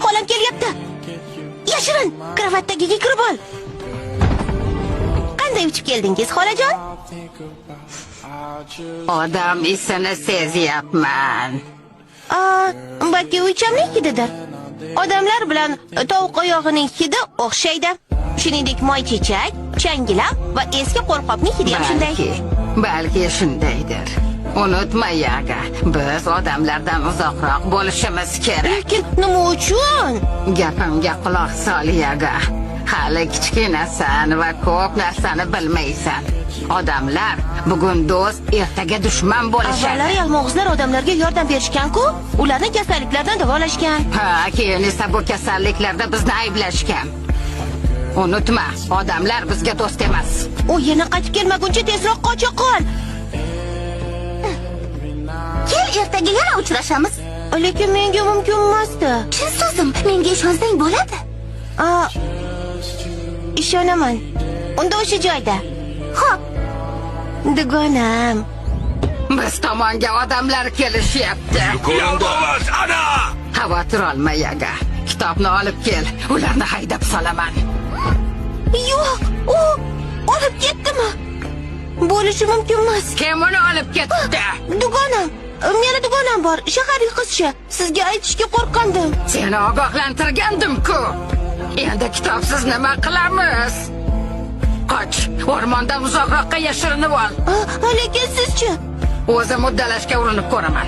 Xolam kelyapti. Yashirin, kravatdagiga kirib ol. Qanday uchib keldingiz, xolajon? Odam isini sezyapman. Balki o'ychamlik hididir. Odamlar bilan tovuq oyog'ining hidi o'xshaydi. Shuningdek, moychechak, changilaq va eski qo'lqopning hidi ham shunday. Balki shundaydir. Unutma, Yaga, biz odamlardan uzoqroq bo'lishimiz kerak. Lekin nima uchun? Gapimga quloq sol, Yaga. Hali kichkinasan va ko'p narsani bilmaysan. Odamlar bugun do'st, ertaga dushman bo'lishadi. Avvallari yalmog'izlar odamlarga yordam berishgan-ku, ularni kasalliklardan davolashgan. Keyin esa bu kasalliklarda bizni ayblashgan. Unutma, odamlar bizga do'st emas. U yana qaytib kelmaguncha tezroq qocha qol. Kel, ertaga yana uchrashamiz. Lekin menga mumkin emasdi. Chin so'zim, menga ishonsang bo'ladi. Ishonaman. Unda o'sha joyda. Xo'p. Dugonam. Biz tomonga odamlar kelishyapti. Yolg'iz, ana! Xavotir olma, Yaga. Kitobni olib kel, ularni haydab solaman. Yo'q, u olib ketdimi? Bo'lishi mumkin emas. Kim uni olib ketdi? Dugonam. Meni dugonam bor, shaharlik qizcha. Sizga aytishga qo'rqandim. Seni ogohlantirgandim-ku. Endi kitobsiz nima qilamiz? Qoch, o'rmondan uzoqroqqa yashirinib ol. Lekin sizchi? O'zim uddalashga urinib ko'raman.